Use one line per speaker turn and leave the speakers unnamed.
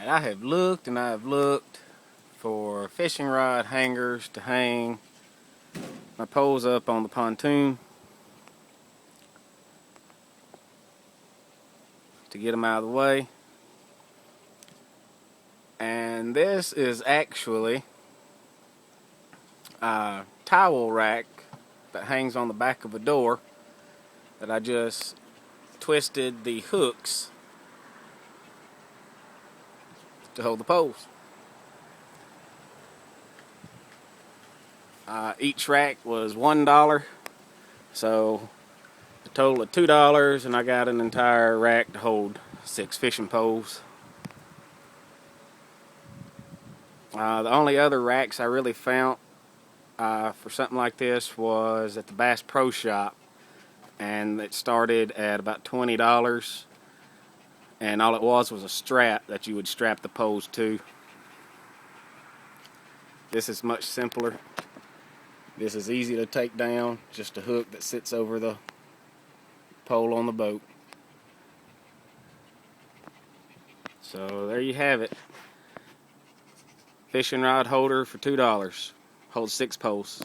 Alright, I have looked and I have looked for fishing rod hangers to hang my poles up on the pontoon to get them out of the way. And this is actually a towel rack that hangs on the back of a door that I just twisted the hooks to hold the poles. Each rack was $1, so a total of $2, and I got an entire rack to hold 6 fishing poles. The only other racks I really found for something like this was at the Bass Pro Shop, and it started at about $20, and all it was a strap that you would strap the poles to. This is much simpler. This is easy to take down, just a hook that sits over the pole on the boat. So there you have it. Fishing rod holder for $2. Holds 6 poles.